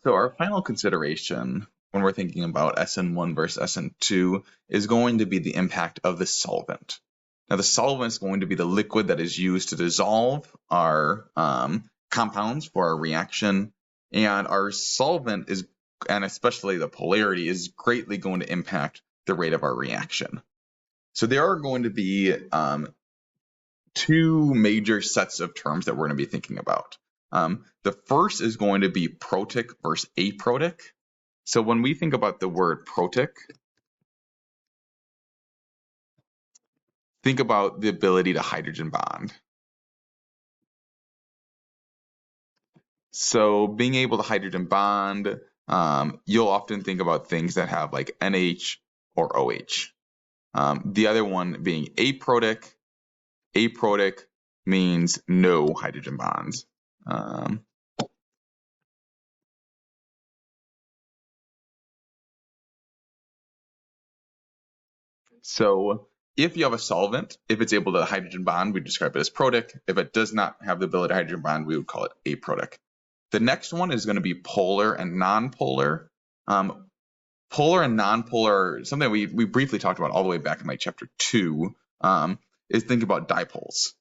So our final consideration when we're thinking about SN1 versus SN2 is going to be the impact of the solvent. Now the solvent is going to be the liquid that is used to dissolve our compounds for our reaction, and our solvent is, and especially the polarity, is greatly going to impact the rate of our reaction. So there are going to be two major sets of terms that we're going to be thinking about. The first is going to be protic versus aprotic. So when we think about the word protic, think about the ability to hydrogen bond. So being able to hydrogen bond, you'll often think about things that have like NH or OH. The other one being aprotic. Aprotic means no hydrogen bonds. So if you have a solvent, if it's able to hydrogen bond, we describe it as protic. If it does not have the ability to hydrogen bond, we would call it aprotic. The next one is going to be polar and nonpolar. Polar and nonpolar, something we briefly talked about all the way back in like chapter 2, is think about dipoles.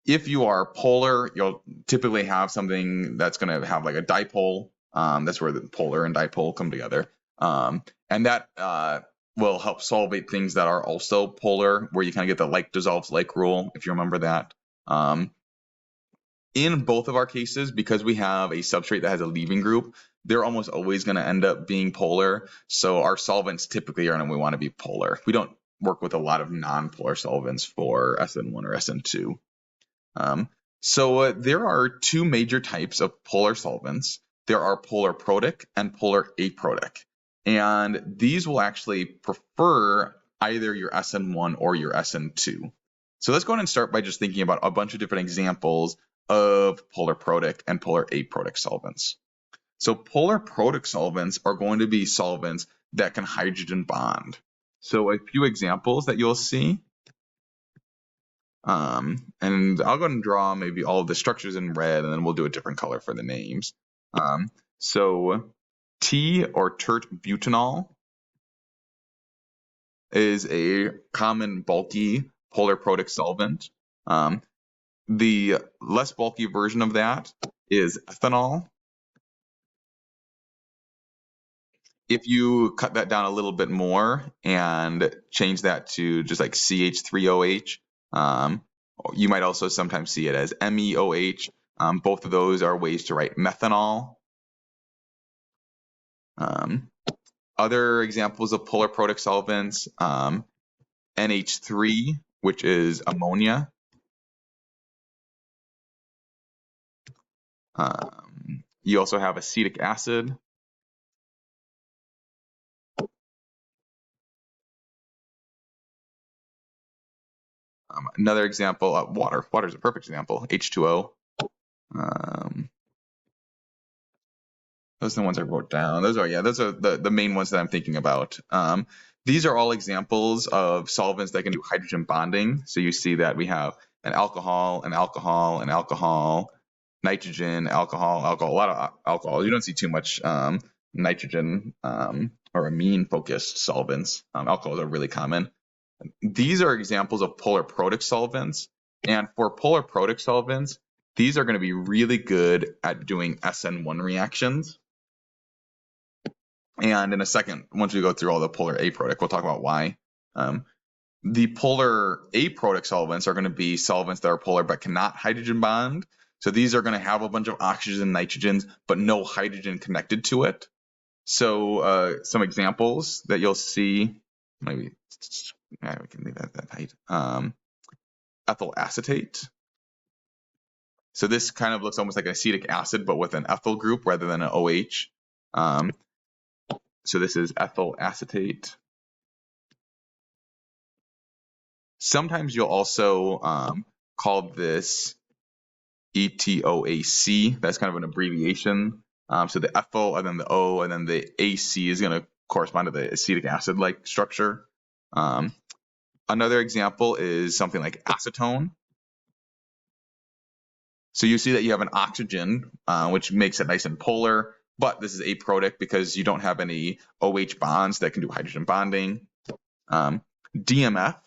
If you are polar, you'll typically have something that's going to have like a dipole. That's where the polar and dipole come together. And that will help solvate things that are also polar, where you kind of get the like dissolves like rule, if you remember that. In both of our cases, because we have a substrate that has a leaving group, they're almost always going to end up being polar. So our solvents typically are going to want to be polar. We don't work with a lot of non-polar solvents for SN1 or SN2. So there are two major types of polar solvents. There are polar protic and polar aprotic. And these will actually prefer either your SN1 or your SN2. So let's go ahead and start by just thinking about a bunch of different examples of polar protic and polar aprotic solvents. So polar protic solvents are going to be solvents that can hydrogen bond. So a few examples that you'll see. And I'll go ahead and draw maybe all of the structures in red, and then we'll do a different color for the names. So T or tert butanol is a common bulky polar protic solvent. The less bulky version of that is ethanol. If you cut that down a little bit more and change that to just like CH3OH, you might also sometimes see it as MEOH. Both of those are ways to write methanol. Other examples of polar protic solvents, NH3, which is ammonia. You also have acetic acid. Another example, water. Water is a perfect example, H2O. Those are the ones I wrote down. Those are the main ones that I'm thinking about. These are all examples of solvents that can do hydrogen bonding. So you see that we have an alcohol, an alcohol, an alcohol, nitrogen, alcohol, alcohol, a lot of alcohol. You don't see too much nitrogen or amine-focused solvents. Alcohols are really common. These are examples of polar protic solvents. And for polar protic solvents, these are going to be really good at doing SN1 reactions. And in a second, once we go through all the polar aprotic, we'll talk about why. The polar aprotic solvents are going to be solvents that are polar but cannot hydrogen bond. So these are going to have a bunch of oxygens and nitrogens, but no hydrogen connected to it. So some examples that you'll see, maybe we can leave that height. Ethyl acetate. So this kind of looks almost like acetic acid, but with an ethyl group rather than an OH. So this is ethyl acetate. Sometimes you'll also call this ETOAC. That's kind of an abbreviation. So the ethyl and then the O and then the AC is going to correspond to the acetic acid-like structure. Another example is something like acetone. So you see that you have an oxygen, which makes it nice and polar, but this is aprotic because you don't have any OH bonds that can do hydrogen bonding. DMF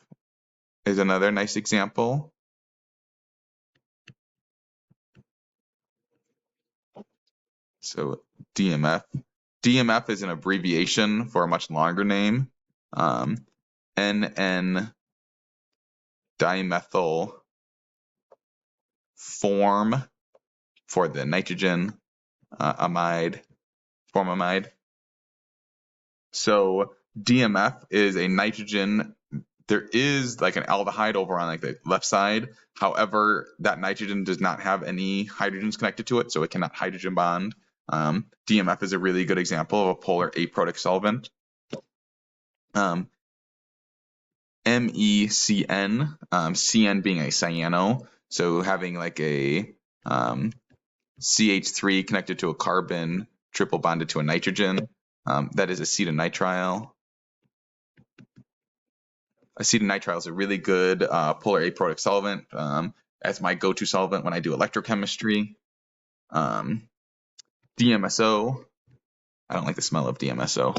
is another nice example. So DMF. DMF is an abbreviation for a much longer name. NN dimethyl form for the nitrogen formamide. So DMF is a nitrogen. There is like an aldehyde over on like the left side. However, that nitrogen does not have any hydrogens connected to it, so it cannot hydrogen bond. DMF is a really good example of a polar aprotic solvent. MECN, CN being a cyano, so having like a CH3 connected to a carbon, triple bonded to a nitrogen. That is acetonitrile. Acetonitrile is a really good polar aprotic solvent. As my go-to solvent when I do electrochemistry. DMSO. I don't like the smell of DMSO.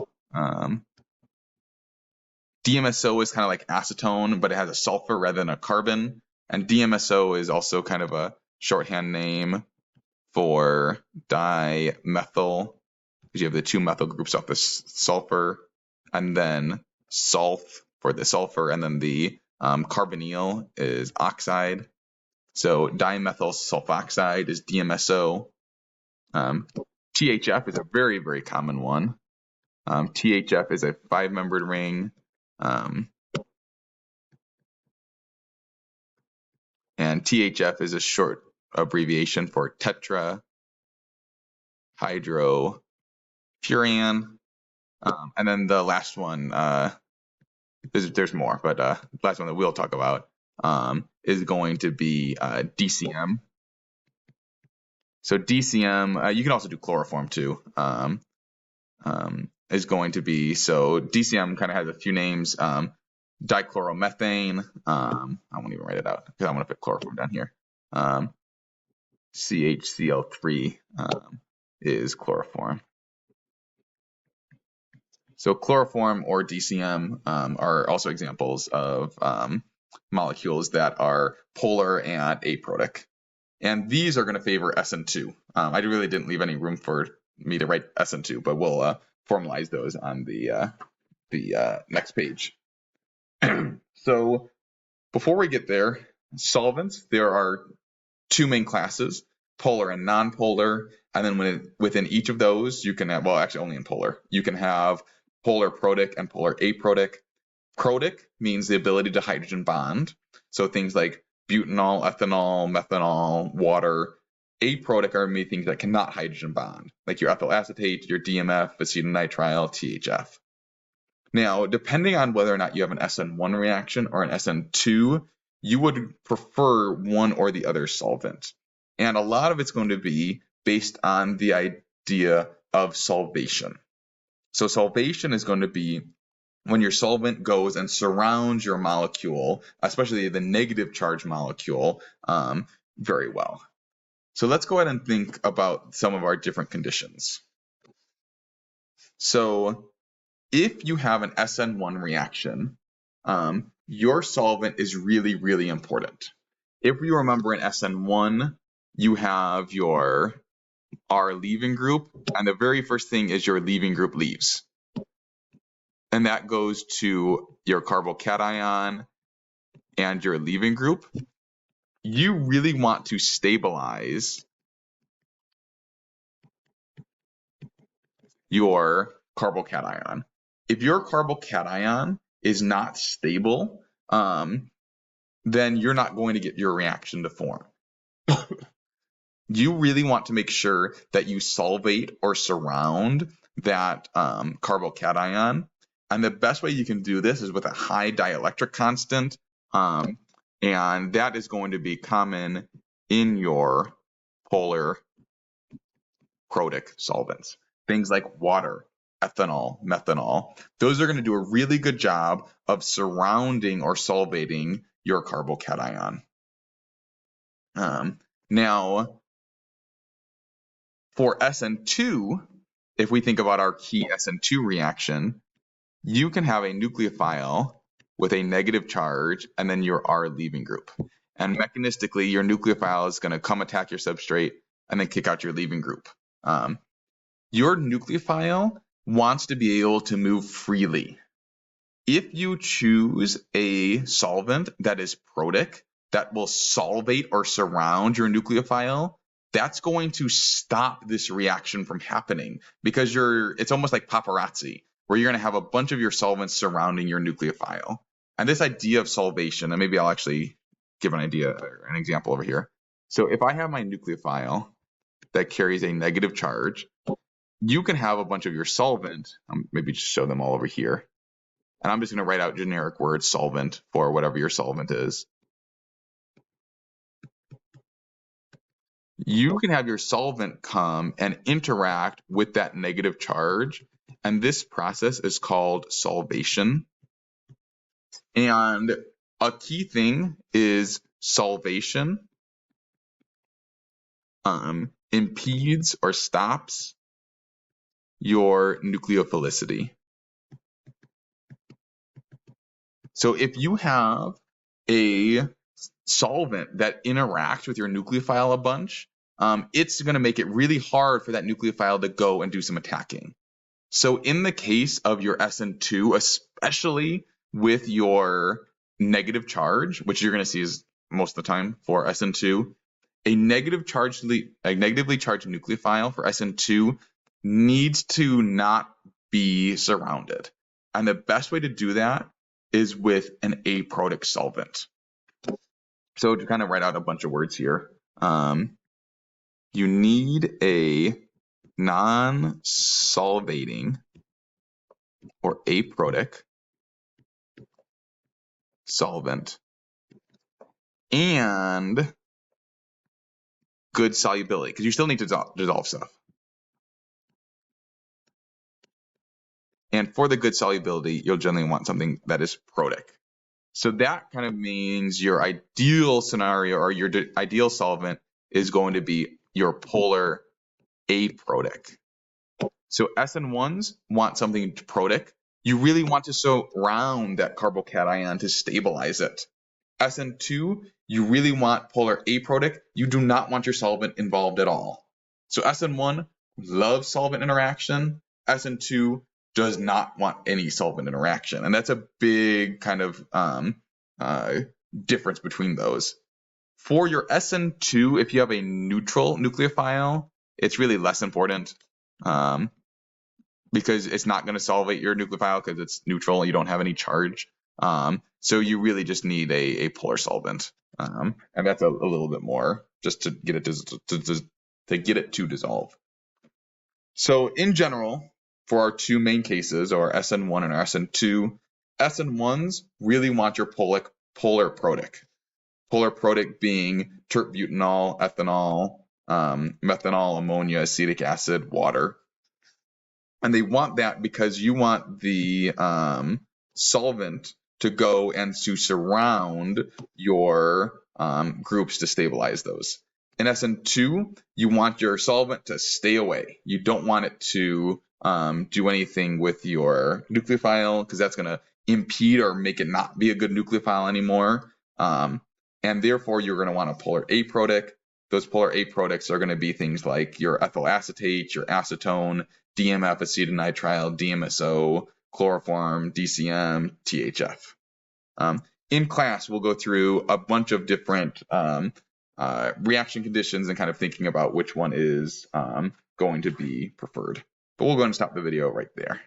DMSO is kind of like acetone, but it has a sulfur rather than a carbon. And DMSO is also kind of a shorthand name for dimethyl, because you have the two methyl groups off the sulfur, and then sulf for the sulfur, and then the carbonyl is oxide. So dimethyl sulfoxide is DMSO. THF is a very, very common one. THF is a 5-membered ring. And THF is a short abbreviation for tetrahydrofuran. And then the last one, there's more, but the last one that we'll talk about is going to be DCM. So DCM, you can also do chloroform too, is going to be, so DCM kind of has a few names. Dichloromethane, I won't even write it out because I want to put chloroform down here. CHCl3 is chloroform. So chloroform or DCM are also examples of molecules that are polar and aprotic. And these are going to favor SN2. I really didn't leave any room for me to write SN2, but we'll formalize those on the next page. So before we get there, solvents, there are two main classes, polar and nonpolar. And then within each of those, you can have, well, actually only in polar, you can have polar protic and polar aprotic. Protic means the ability to hydrogen bond. So things like butanol, ethanol, methanol, water. Aprotic are many things that cannot hydrogen bond, like your ethyl acetate, your DMF, acetonitrile, THF. Now, depending on whether or not you have an SN1 reaction or an SN2, you would prefer one or the other solvent. And a lot of it's going to be based on the idea of solvation. So solvation is going to be when your solvent goes and surrounds your molecule, especially the negative charge molecule, very well. So let's go ahead and think about some of our different conditions. So if you have an SN1 reaction, your solvent is really, really important. If you remember in SN1, you have your R leaving group, and the very first thing is your leaving group leaves. And that goes to your carbocation and your leaving group. You really want to stabilize your carbocation. If your carbocation is not stable, then you're not going to get your reaction to form. You really want to make sure that you solvate or surround that carbocation. And the best way you can do this is with a high dielectric constant. And that is going to be common in your polar protic solvents. Things like water, ethanol, methanol. Those are going to do a really good job of surrounding or solvating your carbocation. Now, for SN2, if we think about our key SN2 reaction, you can have a nucleophile with a negative charge and then your R leaving group. And mechanistically, your nucleophile is going to come attack your substrate and then kick out your leaving group. Your nucleophile wants to be able to move freely. If you choose a solvent that is protic, that will solvate or surround your nucleophile, that's going to stop this reaction from happening because it's almost like paparazzi, where you're going to have a bunch of your solvents surrounding your nucleophile. And this idea of solvation, and maybe I'll actually give an idea or an example over here. So if I have my nucleophile that carries a negative charge, you can have a bunch of your solvent, maybe just show them all over here. And I'm just going to write out generic words solvent for whatever your solvent is. You can have your solvent come and interact with that negative charge. And this process is called solvation. And a key thing is solvation impedes or stops your nucleophilicity. So if you have a solvent that interacts with your nucleophile a bunch, it's going to make it really hard for that nucleophile to go and do some attacking. So in the case of your SN2, especially with your negative charge, which you're going to see is most of the time for SN2, a negatively charged nucleophile for SN2 needs to not be surrounded. And the best way to do that is with an aprotic solvent. So to kind of write out a bunch of words here, you need a non-solvating or aprotic solvent and good solubility, because you still need to dissolve stuff. And for the good solubility, you'll generally want something that is protic. So that kind of means your ideal scenario or your ideal solvent is going to be your polar aprotic. So SN1s want something protic. You really want to surround that carbocation to stabilize it. SN2, you really want polar aprotic. You do not want your solvent involved at all. So SN1 loves solvent interaction. SN2 does not want any solvent interaction. And that's a big kind of difference between those. For your SN2, if you have a neutral nucleophile, it's really less important because it's not going to solvate your nucleophile because it's neutral and you don't have any charge. So you really just need a polar solvent. And that's a little bit more just to get it to dissolve. So in general, for our two main cases, our SN1 and our SN2, SN1s really want your polar protic. Polar protic being tert-butanol, ethanol, methanol, ammonia, acetic acid, water. And they want that because you want the solvent to go and to surround your groups to stabilize those. In SN2, you want your solvent to stay away. You don't want it to do anything with your nucleophile because that's going to impede or make it not be a good nucleophile anymore. And therefore, you're going to want a polar aprotic. Those polar aprotics are going to be things like your ethyl acetate, your acetone, DMF acetonitrile, DMSO, chloroform, DCM, THF. In class, we'll go through a bunch of different reaction conditions and kind of thinking about which one is going to be preferred. But we'll go ahead and stop the video right there.